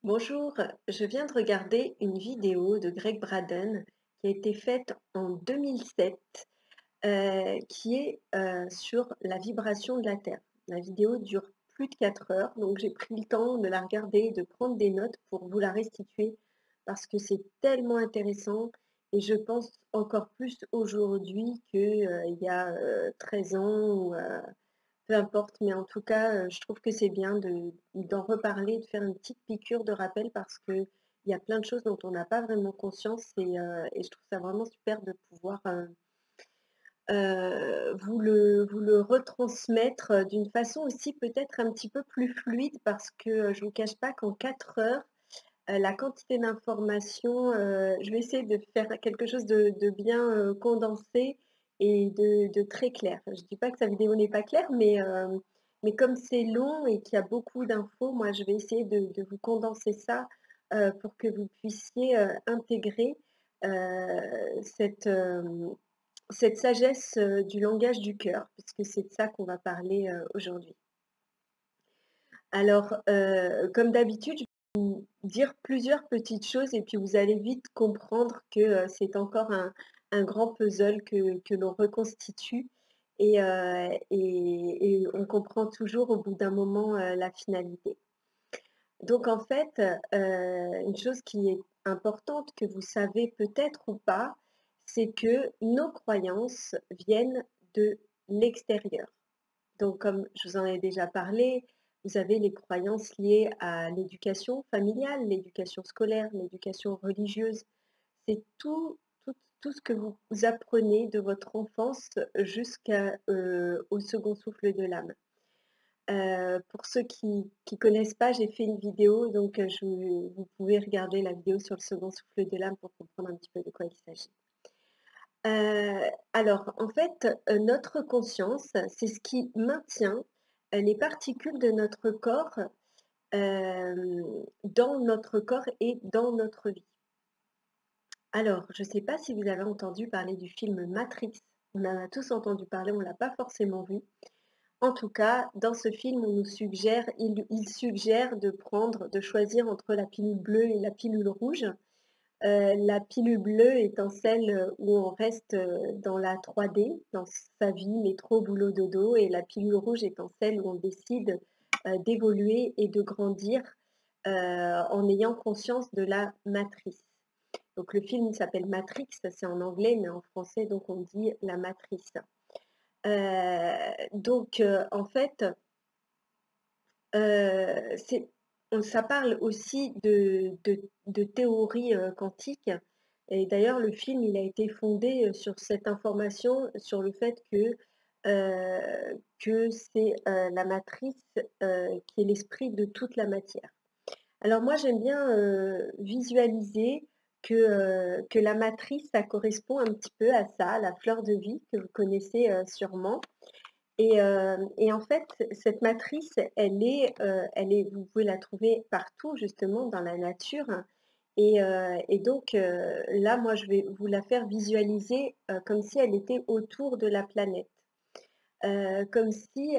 Bonjour, je viens de regarder une vidéo de Greg Braden qui a été faite en 2007, qui est sur la vibration de la Terre. La vidéo dure plus de 4 heures, donc j'ai pris le temps de la regarder, de prendre des notes pour vous la restituer parce que c'est tellement intéressant et je pense encore plus aujourd'hui qu'il y a 13 ans ou peu importe, mais en tout cas, je trouve que c'est bien d'en reparler, de faire une petite piqûre de rappel parce qu'il y a plein de choses dont on n'a pas vraiment conscience et je trouve ça vraiment super de pouvoir, vous le retransmettre, d'une façon aussi peut-être un petit peu plus fluide parce que, je ne vous cache pas qu'en 4 heures, la quantité d'informations, je vais essayer de faire quelque chose de bien, condensé et de très clair. Je ne dis pas que sa vidéo n'est pas claire, mais comme c'est long et qu'il y a beaucoup d'infos, moi je vais essayer de vous condenser ça, pour que vous puissiez, intégrer, cette sagesse, du langage du cœur, puisque c'est de ça qu'on va parler, aujourd'hui. Alors, comme d'habitude, dire plusieurs petites choses et puis vous allez vite comprendre que, c'est encore un grand puzzle que l'on reconstitue et on comprend toujours au bout d'un moment, la finalité. Donc en fait, une chose qui est importante que vous savez peut-être ou pas, c'est que nos croyances viennent de l'extérieur. Donc comme je vous en ai déjà parlé, vous avez les croyances liées à l'éducation familiale, l'éducation scolaire, l'éducation religieuse. C'est tout ce que vous apprenez de votre enfance jusqu'à, au second souffle de l'âme. Pour ceux qui connaissent pas, j'ai fait une vidéo, donc vous pouvez regarder la vidéo sur le second souffle de l'âme pour comprendre un petit peu de quoi il s'agit. Alors en fait, notre conscience, c'est ce qui maintient, les particules de notre corps, dans notre corps et dans notre vie. Alors, je ne sais pas si vous avez entendu parler du film Matrix. On en a tous entendu parler, on ne l'a pas forcément vu. En tout cas, dans ce film, on nous suggère il suggère de choisir entre la pilule bleue et la pilule rouge. La pilule bleue étant celle, où on reste, dans la 3D, dans sa vie, métro, boulot, dodo, et la pilule rouge étant celle où on décide, d'évoluer et de grandir, en ayant conscience de la matrice. Donc le film s'appelle Matrix, c'est en anglais, mais en français donc on dit La Matrice. En fait, c'est ça parle aussi de théorie, quantique et d'ailleurs le film, il a été fondé, sur cette information, sur le fait que c'est, la matrice, qui est l'esprit de toute la matière. Alors moi, j'aime bien, visualiser que la matrice, ça correspond un petit peu à ça, à la fleur de vie que vous connaissez, sûrement et en fait, cette matrice, elle est vous pouvez la trouver partout justement dans la nature et donc là, moi, je vais vous la faire visualiser, comme si elle était autour de la planète. Comme si,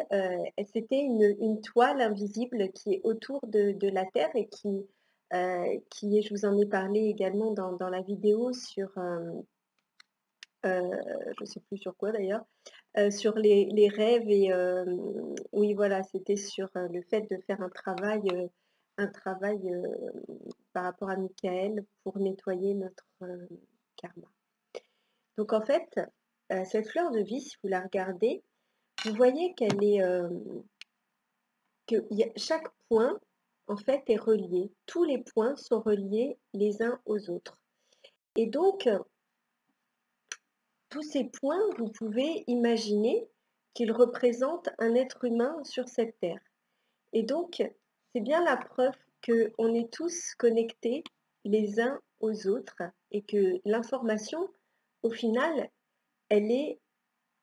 c'était une toile invisible qui est autour de la Terre et qui est je vous en ai parlé également dans la vidéo sur, je ne sais plus sur quoi d'ailleurs, sur les rêves et oui voilà, c'était sur, le fait de faire un travail, par rapport à Michael pour nettoyer notre, karma. Donc en fait, cette fleur de vie, si vous la regardez, vous voyez qu'elle est, chaque point, en fait, est relié. Tous les points sont reliés les uns aux autres et donc tous ces points, vous pouvez imaginer qu'ils représentent un être humain sur cette terre. Et donc, c'est bien la preuve qu'on est tous connectés les uns aux autres et que l'information, au final, elle est,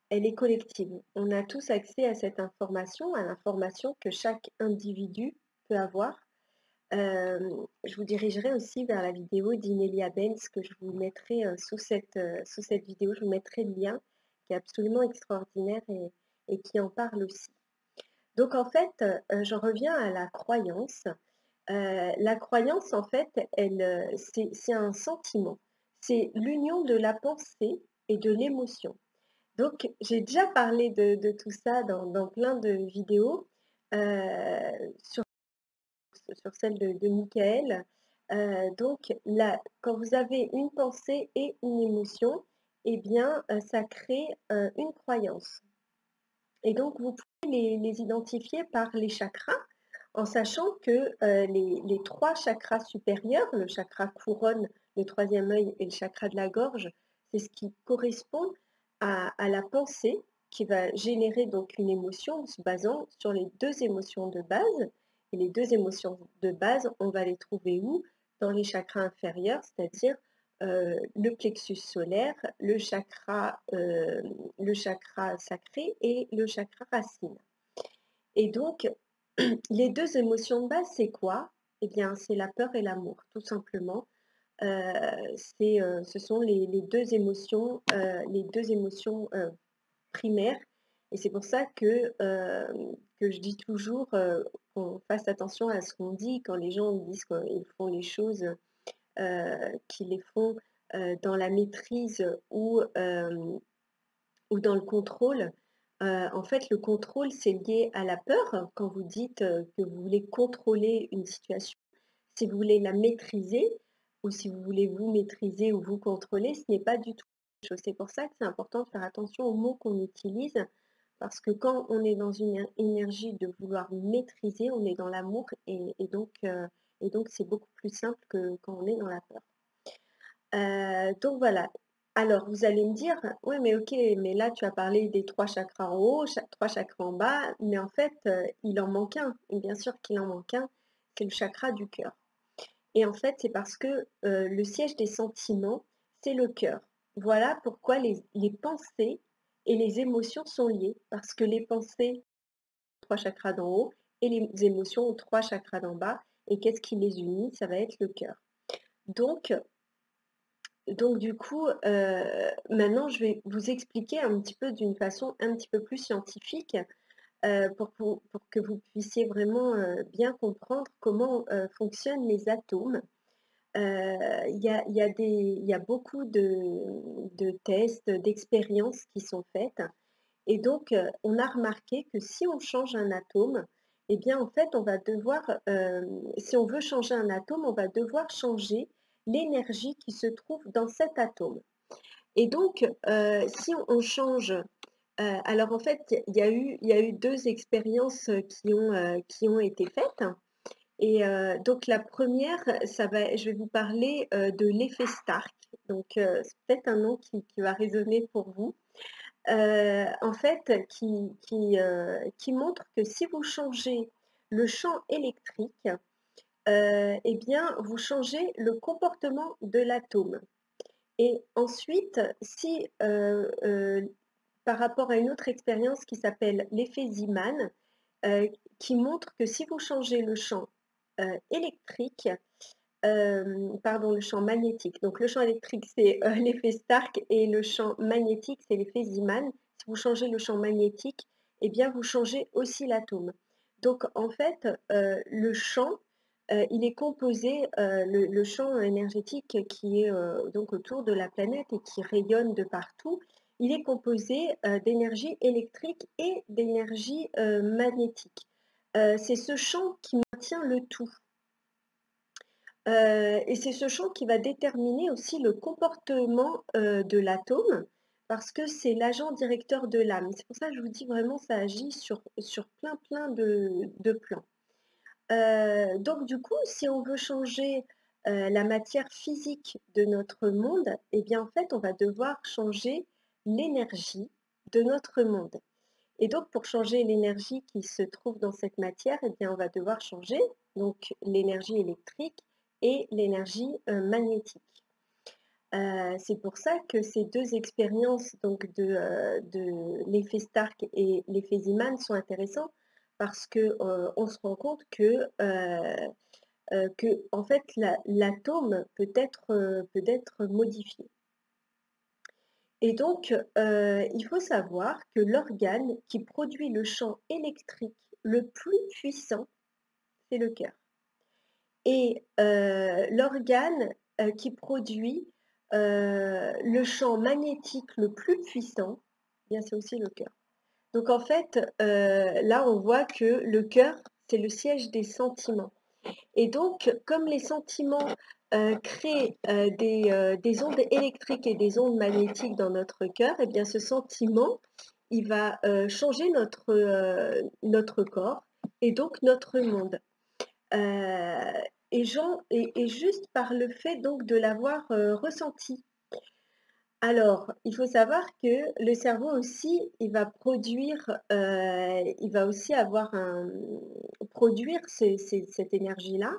elle est collective. On a tous accès à cette information, à l'information que chaque individu peut avoir. Je vous dirigerai aussi vers la vidéo d'Inelia Benz que je vous mettrai sous cette vidéo, je vous mettrai le lien qui est absolument extraordinaire et qui en parle aussi. Donc en fait, j'en reviens à la croyance. La croyance, en fait, c'est un sentiment. C'est l'union de la pensée et de l'émotion. Donc, j'ai déjà parlé de tout ça dans plein de vidéos, sur celle de Michael. Donc là, quand vous avez une pensée et une émotion, eh bien, ça crée, une croyance. Et donc vous pouvez les identifier par les chakras, en sachant que, les 3 chakras supérieurs, le chakra couronne, le troisième œil et le chakra de la gorge, c'est ce qui correspond à la pensée qui va générer donc une émotion en se basant sur les 2 émotions de base. Et les 2 émotions de base, on va les trouver où? Dans les chakras inférieurs, c'est-à-dire, le plexus solaire, le chakra sacré et le chakra racine. Et donc, les 2 émotions de base, c'est quoi? Eh bien, c'est la peur et l'amour, tout simplement. Ce sont les 2 émotions, primaires, et c'est pour ça que je dis toujours, qu'on fasse attention à ce qu'on dit quand les gens disent qu'ils font les choses, qu'ils les font, dans la maîtrise ou dans le contrôle. En fait, le contrôle, c'est lié à la peur. Quand vous dites, que vous voulez contrôler une situation, si vous voulez la maîtriser ou si vous voulez vous maîtriser ou vous contrôler, ce n'est pas du tout la même chose. C'est pour ça que c'est important de faire attention aux mots qu'on utilise, parce que quand on est dans une énergie de vouloir maîtriser, on est dans l'amour, et donc c'est beaucoup plus simple que quand on est dans la peur. Donc voilà. Alors vous allez me dire: «Oui, mais OK, mais là tu as parlé des 3 chakras en haut, 3 chakras en bas, mais en fait, il en manque un». Et bien sûr qu'il en manque un, c'est le chakra du cœur. Et en fait, c'est parce que, le siège des sentiments, c'est le cœur. Voilà pourquoi les pensées et les émotions sont liées, parce que les pensées ont 3 chakras d'en haut et les émotions ont 3 chakras d'en bas, et qu'est-ce qui les unit? Ça va être le cœur. Donc donc du coup, maintenant je vais vous expliquer un petit peu d'une façon un petit peu plus scientifique, pour que vous puissiez vraiment, bien comprendre comment, fonctionnent les atomes. Il y a beaucoup de tests, d'expériences qui sont faites, et donc on a remarqué que si on change un atome, eh bien, en fait, on va devoir, si on veut changer un atome, on va devoir changer l'énergie qui se trouve dans cet atome. Et donc, si on change, alors en fait, il y a eu 2 expériences, qui ont été faites. Et donc la première, je vais vous parler, de l'effet Stark. Donc c'est peut-être un nom qui va résonner pour vous. En fait, qui montre que si vous changez le champ électrique, et bien vous changez le comportement de l'atome. Et ensuite, si, par rapport à une autre expérience qui s'appelle l'effet Zeeman, qui montre que si vous changez le champ, électrique, pardon, le champ magnétique. Donc le champ électrique, c'est, l'effet Stark, et le champ magnétique, c'est l'effet Zeeman. Si vous changez le champ magnétique, eh bien vous changez aussi l'atome. Donc en fait, le champ, il est composé, le champ énergétique qui est, donc autour de la planète et qui rayonne de partout, il est composé, d'énergie électrique et d'énergie, magnétique. C'est ce champ qui maintient le tout. Et c'est ce champ qui va déterminer aussi le comportement, de l'atome, parce que c'est l'agent directeur de l'âme. C'est pour ça que je vous dis vraiment ça agit sur plein de plans. Donc du coup, si on veut changer, la matière physique de notre monde, eh bien en fait, on va devoir changer l'énergie de notre monde. Et donc pour changer l'énergie qui se trouve dans cette matière, eh bien on va devoir changer donc l'énergie électrique et l'énergie, magnétique. C'est pour ça que ces 2 expériences donc de l'effet Stark et l'effet Zeeman sont intéressants, parce que, on se rend compte que en fait l'atome peut être modifié. Et donc, il faut savoir que l'organe qui produit le champ électrique le plus puissant, c'est le cœur. et l'organe, qui produit, le champ magnétique le plus puissant, eh bien c'est aussi le cœur. Donc en fait, là on voit que le cœur, c'est le siège des sentiments. Et donc, comme les sentiments créent des ondes électriques et des ondes magnétiques dans notre cœur, et bien ce sentiment, il va changer notre corps et donc notre monde. Euh, et juste par le fait donc de l'avoir ressenti. Alors, il faut savoir que le cerveau aussi, il va aussi produire cette énergie-là,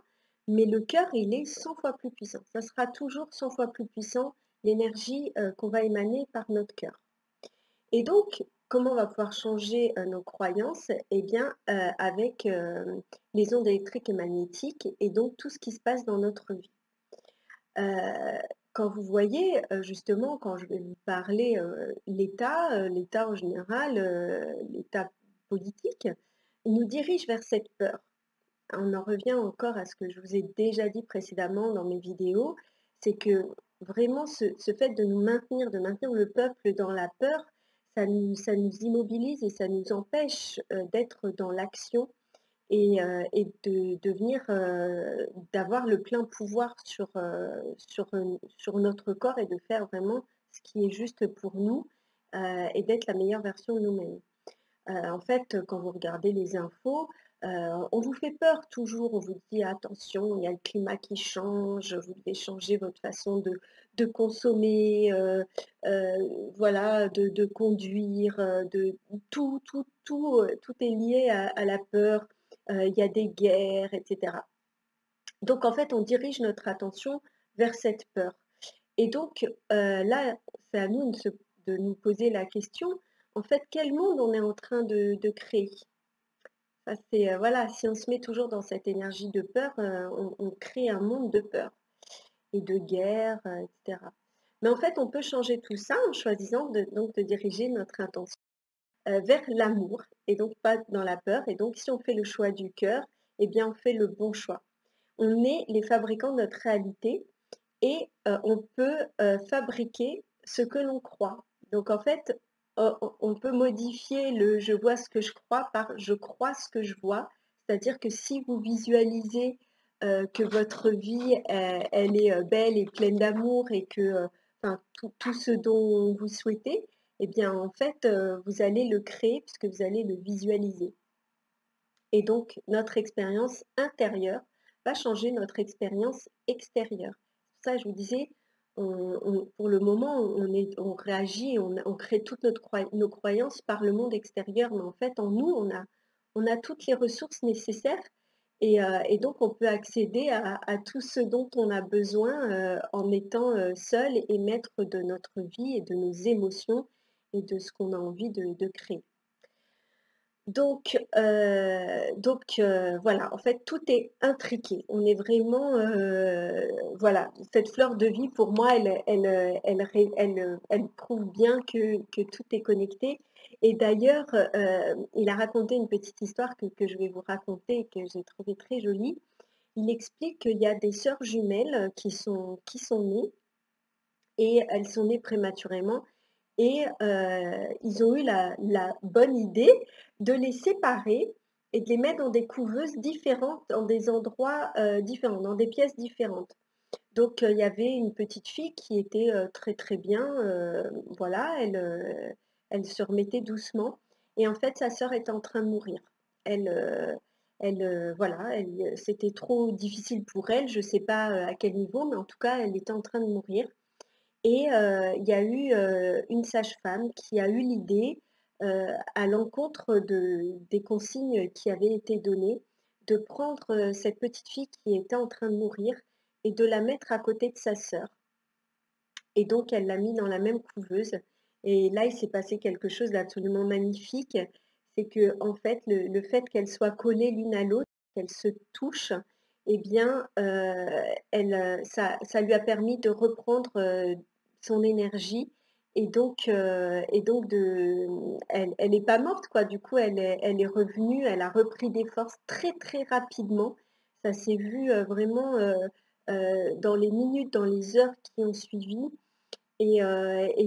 mais le cœur, il est 100 fois plus puissant. Ça sera toujours 100 fois plus puissant, l'énergie qu'on va émaner par notre cœur. Et donc, comment on va pouvoir changer nos croyances? Eh bien, avec les ondes électriques et magnétiques et donc tout ce qui se passe dans notre vie. Quand vous voyez, justement, quand je vais vous parler, l'État en général, l'État politique, il nous dirige vers cette peur. On en revient encore à ce que je vous ai déjà dit précédemment dans mes vidéos, c'est que vraiment ce fait de maintenir le peuple dans la peur, ça nous immobilise et ça nous empêche, d'être dans l'action et de devenir, d'avoir le plein pouvoir sur notre corps et de faire vraiment ce qui est juste pour nous, et d'être la meilleure version de nous-mêmes. En fait, quand vous regardez les infos, on vous fait peur toujours, on vous dit: «Attention, il y a le climat qui change, vous devez changer votre façon de consommer, voilà, de conduire, de tout est lié à la peur, il y a des guerres et cetera». Donc en fait, on dirige notre attention vers cette peur et donc là, c'est à nous de nous poser la question, en fait, quel monde on est en train de créer? Ça c'est, voilà, si on se met toujours dans cette énergie de peur, on crée un monde de peur et de guerre, et cetera. Mais en fait, on peut changer tout ça en choisissant de diriger notre intention, vers l'amour et donc pas dans la peur et donc si on fait le choix du cœur, eh bien on fait le bon choix. On est les fabricants de notre réalité et on peut, fabriquer ce que l'on croit. Donc en fait, on peut modifier le «je vois ce que je crois» par «je crois ce que je vois». C'est-à-dire que si vous visualisez, que votre vie, elle est, belle et pleine d'amour et que, enfin tout ce dont vous souhaitez, eh bien en fait, vous allez le créer puisque vous allez le visualiser. Et donc notre expérience intérieure va changer notre expérience extérieure. C'est pour ça que je vous disais, pour le moment, on réagit, on crée toutes nos croyances par le monde extérieur, mais en fait, en nous, on a toutes les ressources nécessaires et donc on peut accéder à tout ce dont on a besoin en étant seul et maître de notre vie et de nos émotions et de ce qu'on a envie de créer. Donc voilà, en fait, tout est intriqué. On est vraiment, voilà, cette fleur de vie pour moi, elle prouve bien que tout est connecté et d'ailleurs, il a raconté une petite histoire que je vais vous raconter et que j'ai trouvée très jolie. Il explique qu'il y a des sœurs jumelles qui sont nées et elles sont nées prématurément et ils ont eu la bonne idée de les séparer et de les mettre dans des couveuses différentes, dans des endroits, différents, dans des pièces différentes. Donc il y avait une petite fille qui était, très, très bien, voilà, elle se remettait doucement et en fait sa sœur était en train de mourir. Elle, voilà, c'était trop difficile pour elle, je ne sais pas, à quel niveau, mais en tout cas elle était en train de mourir et il y a eu, une sage-femme qui a eu l'idée, à l'encontre des consignes qui avaient été données, de prendre, cette petite fille qui était en train de mourir et de la mettre à côté de sa sœur et donc elle l'a mis dans la même couveuse et là, il s'est passé quelque chose d'absolument magnifique. C'est que en fait, le fait qu'elles soient collées l'une à l'autre, qu'elles se touchent et bien, ça lui a permis de reprendre, son énergie et donc elle est pas morte quoi. Du coup, elle est revenue, elle a repris des forces très, très rapidement. Ça s'est vu, vraiment, dans les minutes, dans les heures qui ont suivi et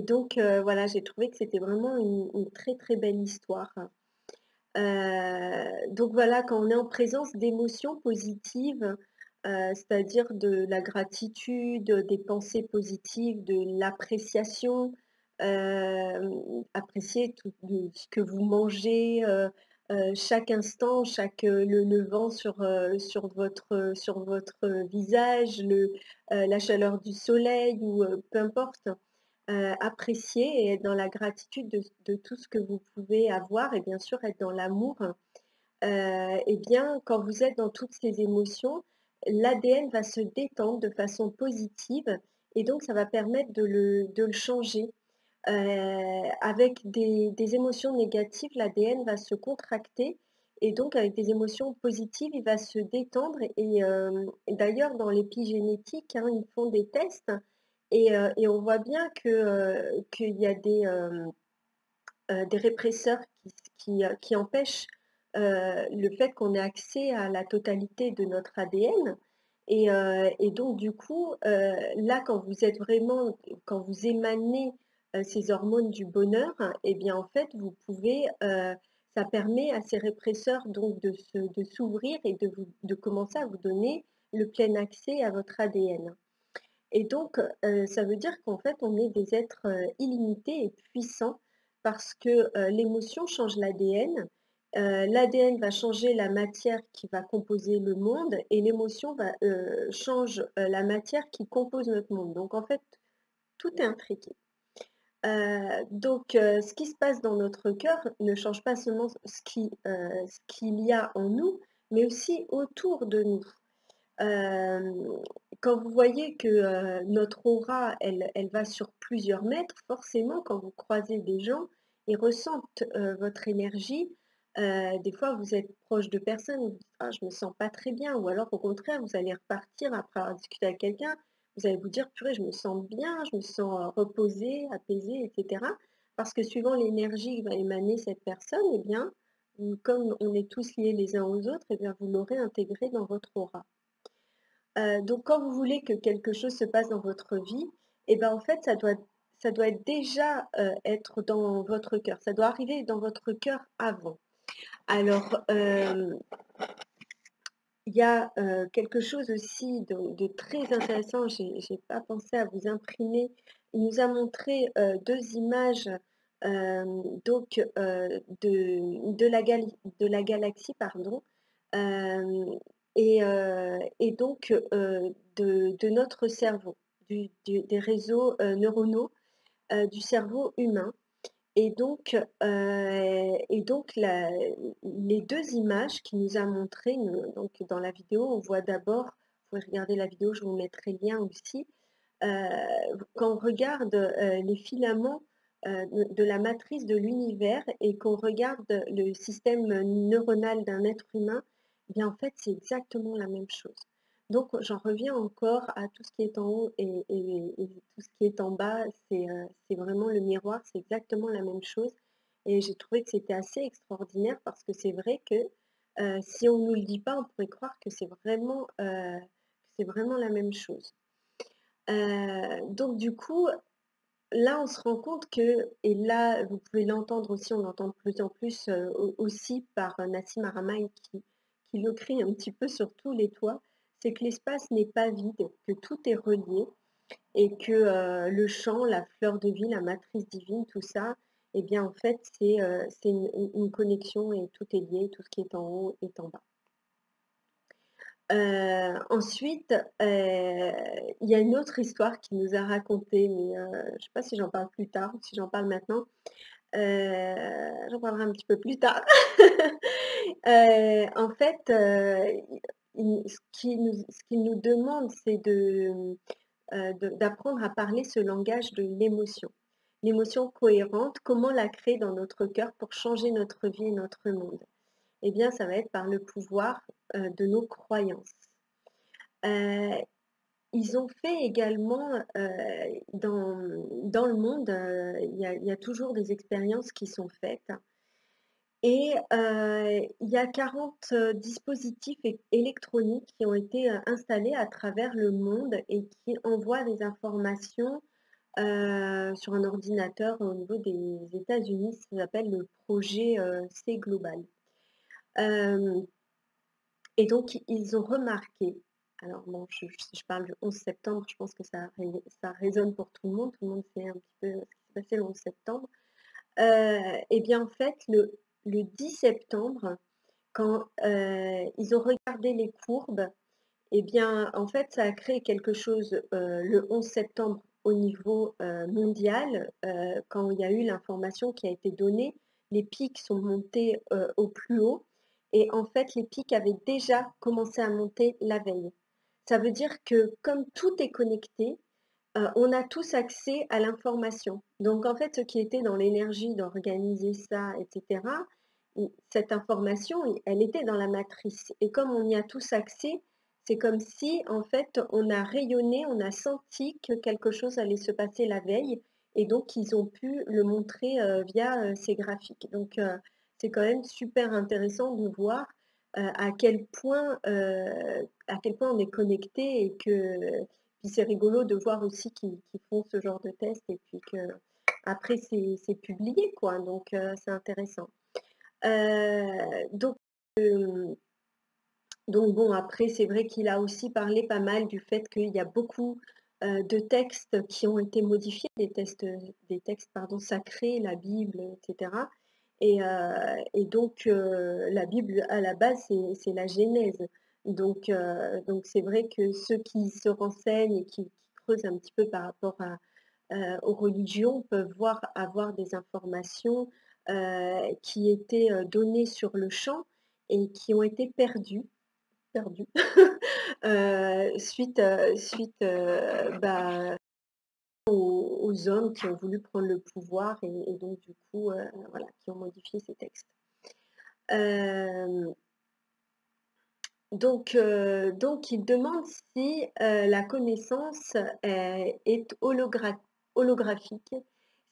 donc voilà, j'ai trouvé que c'était vraiment une très, très belle histoire. Donc voilà, quand on est en présence d'émotions positives, c'est-à-dire de la gratitude, des pensées positives, de l'appréciation, apprécier tout de ce que vous mangez, chaque instant, le vent sur votre visage, la chaleur du soleil ou peu importe. Apprécier et être dans la gratitude de tout ce que vous pouvez avoir et bien sûr être dans l'amour, et bien quand vous êtes dans toutes ces émotions, l'ADN va se détendre de façon positive et donc ça va permettre de le changer. Avec des émotions négatives, l'ADN va se contracter et donc avec des émotions positives, il va se détendre et d'ailleurs dans l'épigénétique, hein, ils font des tests et on voit bien qu'il y a des répresseurs qui empêchent, le fait qu'on ait accès à la totalité de notre ADN et donc du coup, là quand vous émanez, ces hormones du bonheur et bien, en fait, ça permet à ces répresseurs donc de s'ouvrir et de commencer à vous donner le plein accès à votre ADN. Et donc, ça veut dire qu'en fait, on est des êtres, illimités et puissants parce que, l'émotion change l'ADN, l'ADN va changer la matière qui va composer le monde et l'émotion change, la matière qui compose notre monde. Donc en fait, tout est intriqué. Ce qui se passe dans notre cœur ne change pas seulement ce qu'il y a en nous, mais aussi autour de nous. Hem, Quand vous voyez que, notre aura, elle va sur plusieurs mètres, forcément, quand vous croisez des gens, ils ressentent, votre énergie. Des fois, vous êtes proche de personnes, vous dites: «Ah, je me sens pas très bien» ou alors au contraire, vous allez repartir après avoir discuté avec quelqu'un, vous allez vous dire: «Purée, je me sens bien, je me sens, reposée, apaisée» et cetera. Parce que suivant l'énergie que va émaner cette personne et bien, comme on est tous liés les uns aux autres et bien, vous l'aurez intégré dans votre aura. Donc quand vous voulez que quelque chose se passe dans votre vie et ben, en fait, ça doit être déjà, être dans votre cœur. Ça doit arriver dans votre cœur avant. Alors, il y a, quelque chose aussi de très intéressant, j'ai pas pensé à vous imprimer. Il nous a montré, 2 images, de la galaxie, pardon, hem et donc de notre cerveau, des réseaux, neuronaux, du cerveau humain et donc les 2 images qu'il nous a montrées, donc dans la vidéo, on voit d'abord vous pouvez regarder la vidéo, je vous mettrai le lien aussi. Quand on regarde, les filaments, de la matrice de l'univers et qu'on regarde le système neuronal d'un être humain, eh bien, en fait, c'est exactement la même chose. Donc j'en reviens encore à tout ce qui est en haut et tout ce qui est en bas, c'est vraiment le miroir, c'est exactement la même chose et j'ai trouvé que c'était assez extraordinaire parce que c'est vrai que, si on ne nous le dit pas, on pourrait croire que c'est vraiment la même chose. Donc du coup, là, on se rend compte que et là, vous pouvez l'entendre aussi, on l'entend de plus en plus, aussi par Nassim Haramein qui le crie un petit peu sur tous les toits, c'est que l'espace n'est pas vide, que tout est relié et que, le champ, la fleur de vie, la matrice divine, tout ça, eh bien, en fait, c'est une connexion et tout est lié, tout ce qui est en haut est en bas. Ensuite, il y a une autre histoire qu'il nous a racontée, mais je ne sais pas si j'en parle plus tard ou si j'en parle maintenant. J'en parlerai un petit peu plus tard. En fait, ce qu'il nous demande, c'est d'apprendre à parler ce langage de l'émotion. L'émotion cohérente, comment la créer dans notre cœur pour changer notre vie et notre monde? Eh bien, ça va être par le pouvoir, de nos croyances. Heu, Ils ont fait également, dans le monde, il y a toujours des expériences qui sont faites Et il y a 40 dispositifs électroniques qui ont été installés à travers le monde et qui envoient des informations sur un ordinateur au niveau des États-Unis. Ça s'appelle le projet C Global. Euh, et donc, ils ont remarqué, alors bon, si je parle du 11 septembre, je pense que ça résonne pour tout le monde sait un petit peu ce qui s'est passé le 11 septembre. Et bien en fait, le 10 septembre, quand ils ont regardé les courbes, et bien en fait, ça a créé quelque chose le 11 septembre au niveau mondial, quand il y a eu l'information qui a été donnée, les pics sont montés au plus haut et en fait, les pics avaient déjà commencé à monter la veille. Ça veut dire que comme tout est connecté, on a tous accès à l'information. Donc en fait, ce qui était dans l'énergie d'organiser ça, et cetera, cette information, elle était dans la matrice et comme on y a tous accès, c'est comme si, en fait, on a rayonné, on a senti que quelque chose allait se passer la veille et donc ils ont pu le montrer, via, ces graphiques. Donc c'est quand même super intéressant de voir, à quel point on est connecté et que puis c'est rigolo de voir aussi qu'ils font ce genre de test et puis qu'après c'est publié quoi, donc c'est intéressant. Donc, donc bon, après c'est vrai qu'il a aussi parlé pas mal du fait qu'il y a beaucoup, de textes qui ont été modifiés, des textes pardon, sacrés, la Bible et cetera et donc la Bible à la base c'est la Genèse. Donc c'est vrai que ceux qui se renseignent et qui creusent un petit peu par rapport aux religions peuvent avoir des informations qui étaient données sur le champ et qui ont été perdues suite aux hommes qui ont voulu prendre le pouvoir et donc du coup, voilà, qui ont modifié ces textes. Euh, donc il demande si la connaissance est holographique,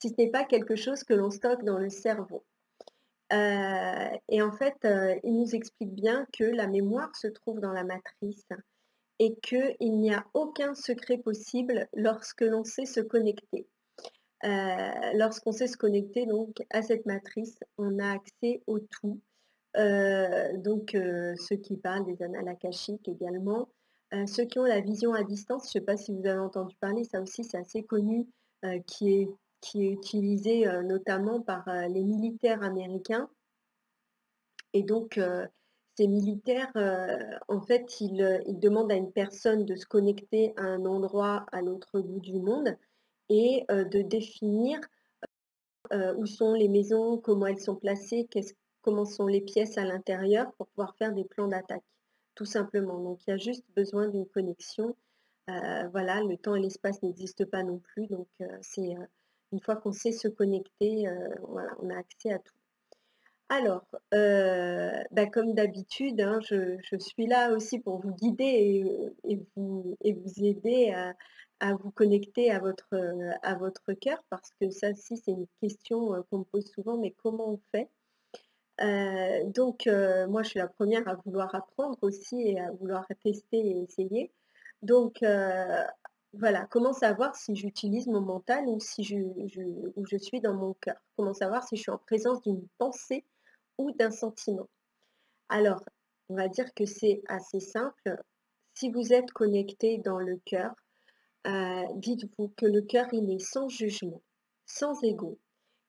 si ce n'est pas quelque chose que l'on stocke dans le cerveau. Et en fait, il nous explique bien que la mémoire se trouve dans la matrice et qu'il n'y a aucun secret possible lorsque l'on sait se connecter. Lorsqu'on sait se connecter donc à cette matrice, on a accès au tout. Donc ceux qui parlent des annales akashiques également, ceux qui ont la vision à distance, je ne sais pas si vous avez entendu parler, ça aussi c'est assez connu, qui est utilisé, notamment par, les militaires américains et donc ces militaires, en fait, ils demandent à une personne de se connecter à un endroit à l'autre bout du monde et de définir où sont les maisons, comment elles sont placées, comment sont les pièces à l'intérieur pour pouvoir faire des plans d'attaque, tout simplement. Donc il y a juste besoin d'une connexion. Voilà, le temps et l'espace n'existent pas non plus, donc c'est une fois qu'on sait se connecter, voilà, on a accès à tout. Alors, bah, comme d'habitude, hein, je suis là aussi pour vous guider et vous aider à vous connecter à votre cœur parce que ça aussi c'est une question, qu'on me pose souvent: «Mais comment on fait?» Donc moi je suis la première à vouloir apprendre aussi et à vouloir tester et essayer. Donc voilà, comment savoir si j'utilise mon mental ou si ou je suis dans mon cœur? Comment savoir si je suis en présence d'une pensée ou d'un sentiment? Alors, on va dire que c'est assez simple. Si vous êtes connecté dans le cœur, dites-vous que le cœur, il est sans jugement, sans ego.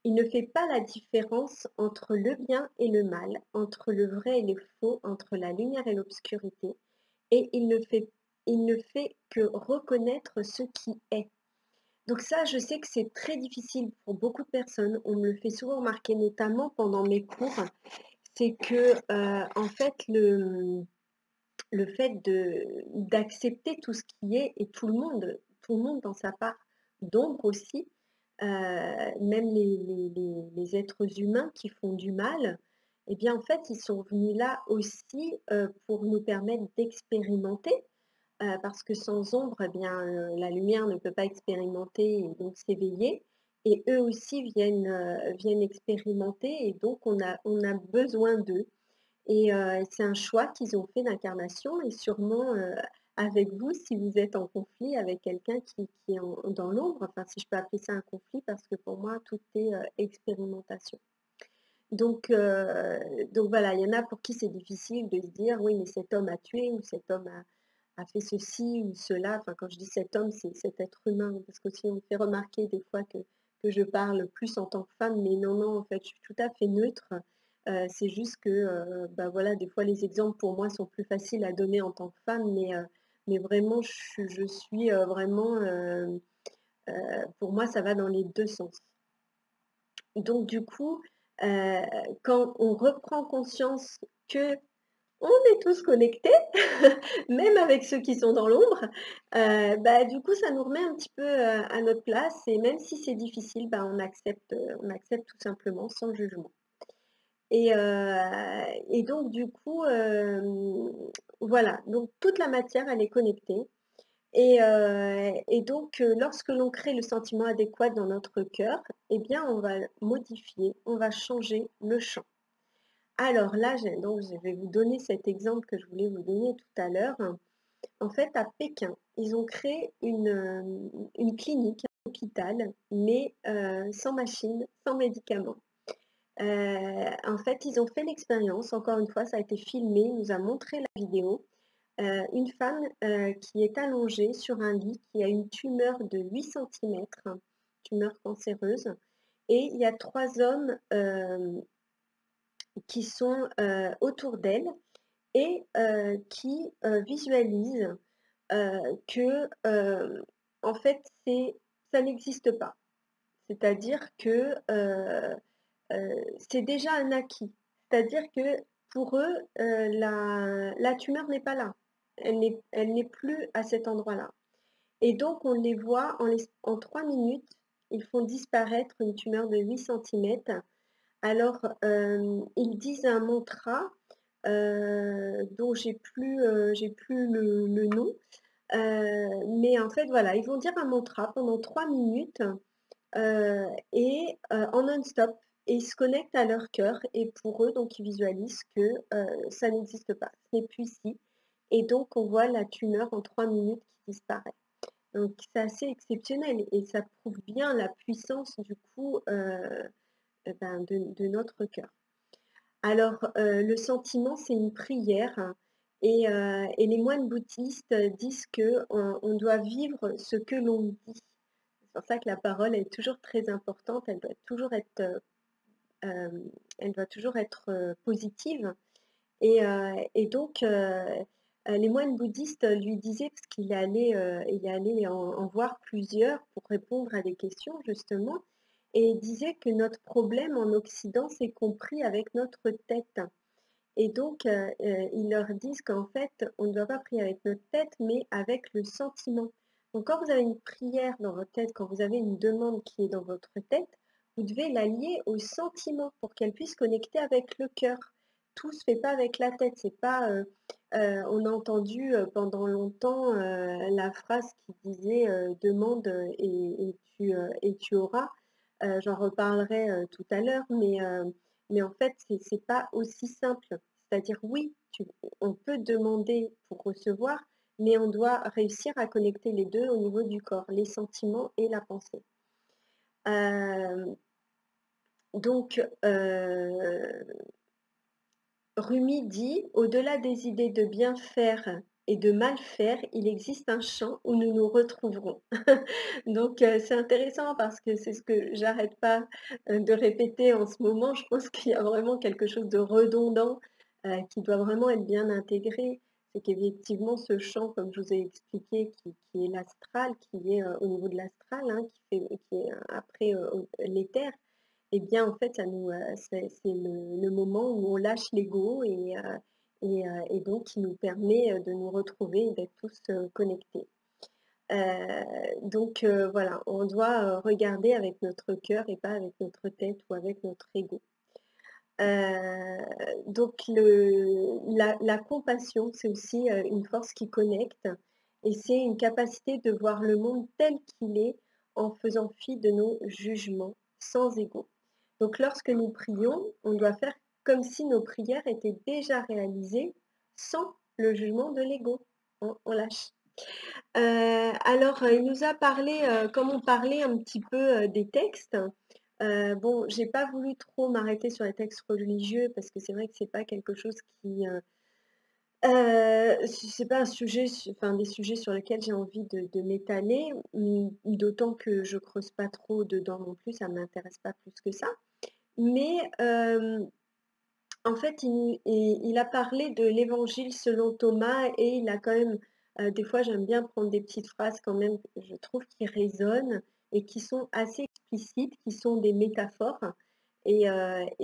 Il ne fait pas la différence entre le bien et le mal, entre le vrai et le faux, entre la lumière et l'obscurité, et il ne fait que reconnaître ce qui est. Donc ça, je sais que c'est très difficile pour beaucoup de personnes. On me le fait souvent remarquer, notamment pendant mes cours. C'est que, en fait, le fait d'accepter tout ce qui est et tout le monde dans sa part d'ombre aussi, même les êtres humains qui font du mal, eh bien, en fait, ils sont venus là aussi, pour nous permettre d'expérimenter, parce que sans ombre, eh bien, la lumière ne peut pas expérimenter et donc s'éveiller et eux aussi viennent expérimenter et donc on a besoin d'eux et c'est un choix qu'ils ont fait d'incarnation et sûrement, avec vous, si vous êtes en conflit avec quelqu'un qui est dans l'ombre, enfin si je peux appeler ça un conflit parce que pour moi tout est, expérimentation. Donc voilà, il y en a pour qui c'est difficile de se dire: «Oui, mais cet homme a tué» ou «Cet homme a fait ceci ou cela». Enfin, quand je dis cet homme, c'est cet être humain, parce qu'aussi on me fait remarquer des fois que je parle plus en tant que femme, mais non, non, en fait, je suis tout à fait neutre. C'est juste que, bah, voilà, des fois les exemples pour moi sont plus faciles à donner en tant que femme, mais vraiment je suis, vraiment, pour moi ça va dans les 2 sens. Donc du coup, heu, quand on reprend conscience que on est tous connectés, même avec ceux qui sont dans l'ombre, bah, du coup, ça nous remet un petit peu, à notre place et même si c'est difficile, bah, on accepte tout simplement sans jugement et donc du coup, voilà, donc toute la matière, elle est connectée et donc lorsque l'on crée le sentiment adéquat dans notre cœur, eh bien, on va modifier, on va changer le champ. Alors là, je vais vous donner cet exemple que je voulais vous donner tout à l'heure. En fait, à Pékin, ils ont créé une clinique, un hôpital, mais sans machine, sans médicaments. En fait, ils ont fait l'expérience, encore une fois, ça a été filmé, il nous a montré la vidéo. Une femme, qui est allongée sur un lit, qui a une tumeur de 8 centimètres, tumeur cancéreuse et il y a 3 hommes, qui sont, autour d'elle et qui, visualisent, que, en fait, ça n'existe pas. C'est-à-dire que, c'est déjà un acquis. C'est-à-dire que pour eux, la tumeur n'est pas là. Elle n'est plus à cet endroit-là et donc on les voit en 3 minutes, ils font disparaître une tumeur de 8 centimètres. Alors, ils disent un mantra, dont j'ai plus le nom, mais en fait, voilà, ils vont dire un mantra pendant 3 minutes, et en non-stop et ils se connectent à leur cœur et pour eux, donc ils visualisent que, ça n'existe pas, ce n'est plus ici et donc on voit la tumeur en 3 minutes qui disparaît. Donc c'est assez exceptionnel et ça prouve bien la puissance du coup, ben, de notre cœur. Alors, le sentiment, c'est une prière et les moines bouddhistes disent qu'on doit vivre ce que l'on dit. C'est pour ça que la parole est toujours très importante, elle doit toujours être, positive et donc les moines bouddhistes lui disaient parce qu'il est allé en voir plusieurs pour répondre à des questions justement et il disait que notre problème en Occident, c'est compris avec notre tête et donc ils leur disent qu'en fait, on ne doit pas prier avec notre tête, mais avec le sentiment. Donc quand vous avez une prière dans votre tête, quand vous avez une demande qui est dans votre tête, vous devez la lier au sentiment pour qu'elle puisse connecter avec le cœur. Tout se fait pas avec la tête, c'est pas, on a entendu, pendant longtemps, la phrase qui disait, «Demande, et tu auras». J'en reparlerai, tout à l'heure, mais en fait, c'est pas aussi simple. C'est-à-dire oui, on peut demander pour recevoir, mais on doit réussir à connecter les 2 au niveau du corps, les sentiments et la pensée. Hem, donc Rumi dit: «Au-delà des idées de bien faire et de mal faire, il existe un champ où nous nous retrouverons». Donc c'est intéressant parce que c'est ce que j'arrête pas, de répéter en ce moment. Je pense qu'il y a vraiment quelque chose de redondant, qui doit vraiment être bien intégré. C'est qu'effectivement ce champ, comme je vous ai expliqué, qui est l'astral, qui est, au niveau de l'astral, hein, qui est après, l'éther et bien, en fait, ça nous, c'est le moment où on lâche l'ego et donc qui nous permet, de nous retrouver et d'être tous, connectés. Donc voilà, on doit, regarder avec notre cœur et pas avec notre tête ou avec notre ego. Donc la compassion, c'est aussi, une force qui connecte et c'est une capacité de voir le monde tel qu'il est en faisant fi de nos jugements sans ego. Donc lorsque nous prions, on doit faire comme si nos prières étaient déjà réalisées sans le jugement de l'ego. On lâche. Il nous a parlé, comme on parlait un petit peu des textes, bon, j'ai pas voulu trop m'arrêter sur les textes religieux parce que c'est vrai que c'est pas quelque chose qui, c'est pas un sujet, enfin des sujets sur lesquels j'ai envie de m'étaler, d'autant que je creuse pas trop dedans non plus, ça m'intéresse pas plus que ça. Mais en fait, il a parlé de l'Évangile selon Thomas et il a quand même, des fois j'aime bien prendre des petites phrases quand même, je trouve qui résonnent et qui sont assez explicites, qui sont des métaphores et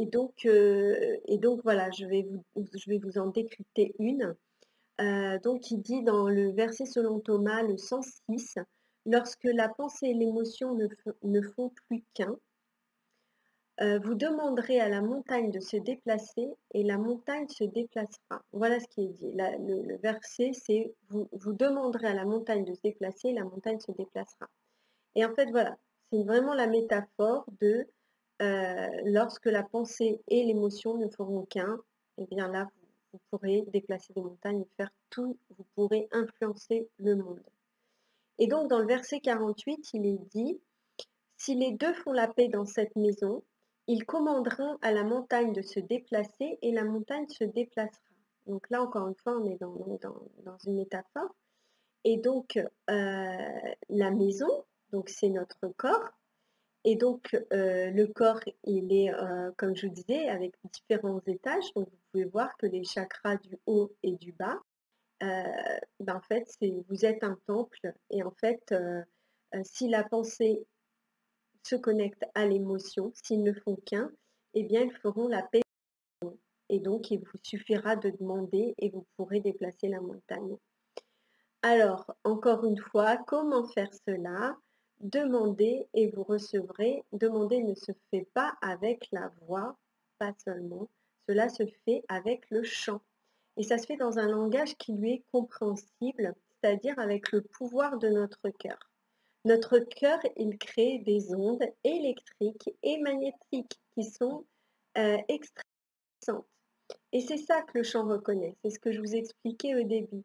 donc voilà, je vais vous en décrypter une. Donc il dit dans le verset selon Thomas, le 106: «Lorsque la pensée et l'émotion ne font plus qu'un, vous demanderez à la montagne de se déplacer et la montagne se déplacera.» Voilà ce qui est dit. Le verset, c'est vous demanderez à la montagne de se déplacer et la montagne se déplacera. Et en fait, voilà, c'est vraiment la métaphore de lorsque la pensée et l'émotion ne feront qu'un, et bien là, vous pourrez déplacer des montagnes et faire tout, vous pourrez influencer le monde. Et donc, dans le verset 48, il est dit: «Si les deux font la paix dans cette maison, ils commanderont à la montagne de se déplacer et la montagne se déplacera.» Donc là, encore une fois, on est dans une métaphore. Et donc, la maison, donc c'est notre corps. Et donc, le corps, il est, comme je vous disais, avec différents étages. Donc, vous pouvez voir que les chakras du haut et du bas, en fait, vous êtes un temple. Et en fait, si la pensée se connecte à l'émotion, s'ils ne font qu'un, eh bien, ils feront la paix. Et donc, il vous suffira de demander et vous pourrez déplacer la montagne. Alors, encore une fois, comment faire cela? Demandez et vous recevrez. Demander ne se fait pas avec la voix, pas seulement. Cela se fait avec le chant. Et ça se fait dans un langage qui lui est compréhensible, c'est-à-dire avec le pouvoir de notre cœur. Notre cœur, il crée des ondes électriques et magnétiques qui sont extrêmement puissantes. Et c'est ça que le chant reconnaît. C'est ce que je vous expliquais au début.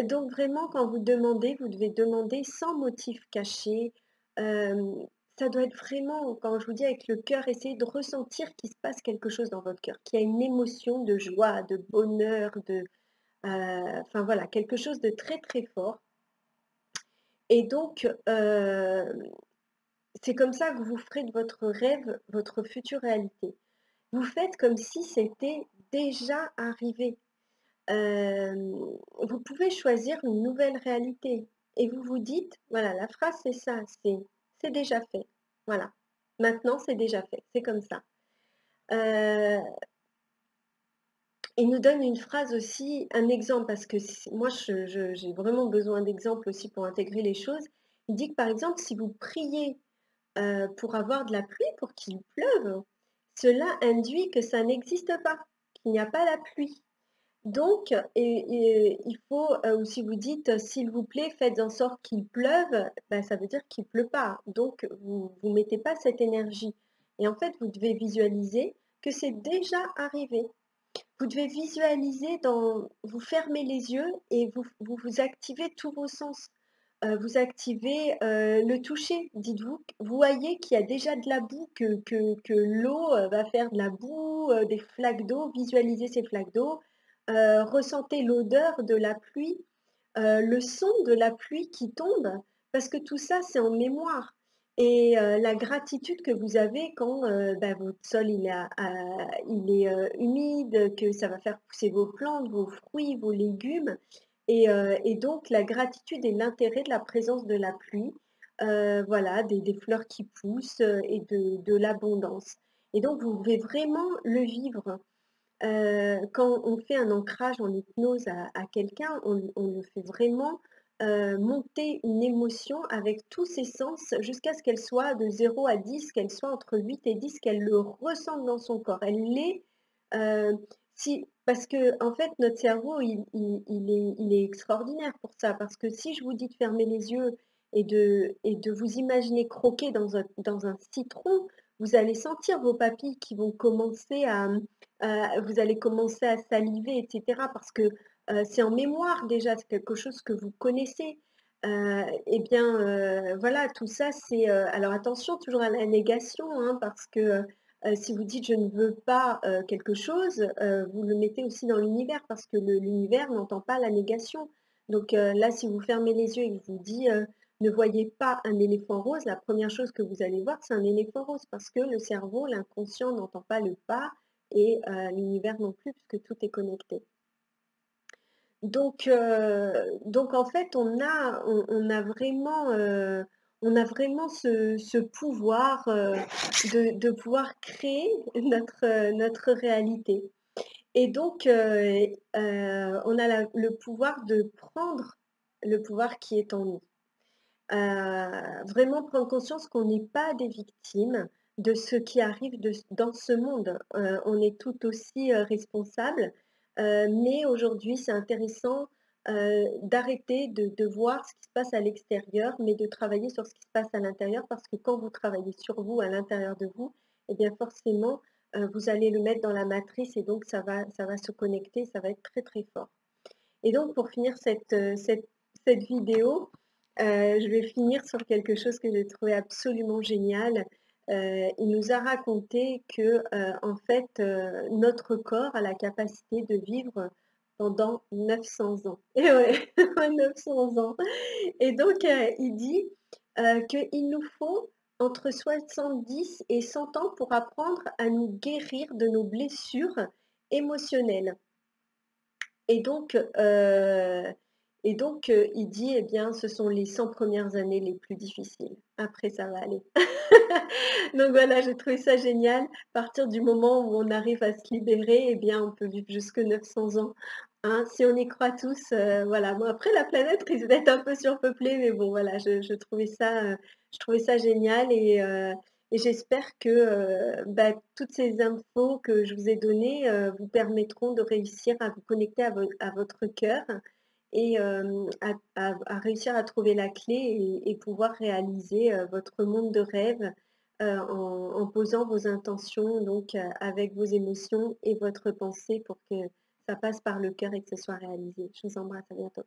Donc vraiment quand vous demandez, vous devez demander sans motif caché. Ça doit être vraiment, quand je vous dis avec le cœur, essayez de ressentir qu'il se passe quelque chose dans votre cœur, qu'il y a une émotion de joie, de bonheur, enfin voilà, quelque chose de très, très fort. Et donc, c'est comme ça que vous ferez de votre rêve votre future réalité. Vous faites comme si c'était déjà arrivé. Vous pouvez choisir une nouvelle réalité et vous vous dites, voilà, la phrase c'est ça, c'est déjà fait. Voilà, maintenant c'est déjà fait, c'est comme ça. Euh, il nous donne une phrase aussi, un exemple, parce que moi j'ai vraiment besoin d'exemples aussi pour intégrer les choses. Il dit que par exemple, si vous priez pour avoir de la pluie, pour qu'il pleuve, cela induit que ça n'existe pas, qu'il n'y a pas la pluie. Donc, il faut, ou si vous dites: «S'il vous plaît, faites en sorte qu'il pleuve», ça veut dire qu'il pleut pas. Donc vous mettez pas cette énergie et en fait, vous devez visualiser que c'est déjà arrivé. Vous devez visualiser vous fermez les yeux et vous activez tous vos sens. Vous activez, le toucher. Dites-vous vous voyez qu'il y a déjà de la boue, que l'eau, va faire de la boue, des flaques d'eau. Visualisez ces flaques d'eau. Ressentez l'odeur de la pluie, le son de la pluie qui tombe, parce que tout ça, c'est en mémoire. Et la gratitude que vous avez quand, votre sol il est, humide, que ça va faire pousser vos plantes, vos fruits, vos légumes. Et donc la gratitude et l'intérêt de la présence de la pluie, voilà, des fleurs qui poussent, et de l'abondance. Et donc vous pouvez vraiment le vivre. Quand on fait un ancrage en hypnose à quelqu'un, on le fait vraiment, monter une émotion avec tous ses sens jusqu'à ce qu'elle soit de 0 à 10, qu'elle soit entre 8 et 10, qu'elle le ressente dans son corps. Elle l'est, parce que en fait notre cerveau il est extraordinaire pour ça, parce que si je vous dis de fermer les yeux et de vous imaginer croquer dans un citron, vous allez sentir vos papilles qui vont commencer vous allez commencer à saliver, et cetera, parce que, c'est en mémoire déjà, c'est quelque chose que vous connaissez. Et bien, voilà, tout ça c'est, alors attention toujours à la négation, hein, parce que, si vous dites: «Je ne veux pas, quelque chose», vous le mettez aussi dans l'univers parce que l'univers n'entend pas la négation. Donc, là, si vous fermez les yeux et que je vous dis, «Ne voyez pas un éléphant rose», la première chose que vous allez voir, c'est un éléphant rose parce que le cerveau, l'inconscient n'entend pas le pas et l'univers non plus puisque tout est connecté. Donc en fait, on a vraiment ce pouvoir, de pouvoir créer notre réalité et donc on a le pouvoir de prendre le pouvoir qui est en nous. Vraiment prendre conscience qu'on n'est pas des victimes de ce qui arrive dans ce monde. On est tout aussi, responsables, mais aujourd'hui, c'est intéressant, d'arrêter de voir ce qui se passe à l'extérieur, mais de travailler sur ce qui se passe à l'intérieur parce que quand vous travaillez sur vous, à l'intérieur de vous, et bien forcément, vous allez le mettre dans la matrice et donc ça va se connecter, ça va être très, très fort. Et donc pour finir cette vidéo, je vais finir sur quelque chose que j'ai trouvé absolument génial. Il nous a raconté que, en fait, notre corps a la capacité de vivre pendant 900 ans. Et ouais, 900 ans. Et donc, il dit, qu'il nous faut entre 70 et 100 ans pour apprendre à nous guérir de nos blessures émotionnelles. Et donc, il dit: «Eh bien, ce sont les 100 premières années les plus difficiles. Après, ça va aller». Donc voilà, j'ai trouvé ça génial. À partir du moment où on arrive à se libérer, eh bien, on peut vivre jusque 900 ans, hein, si on y croit tous, voilà. Bon, après la planète risque d'être un peu surpeuplée, mais bon, voilà, je trouvais ça génial et j'espère que, bah, toutes ces infos que je vous ai données, vous permettront de réussir à vous connecter à votre cœur et à réussir à trouver la clé et pouvoir réaliser, votre monde de rêve, en posant vos intentions donc, avec vos émotions et votre pensée pour que ça passe par le cœur et que ce soit réalisé. Je vous embrasse, à bientôt.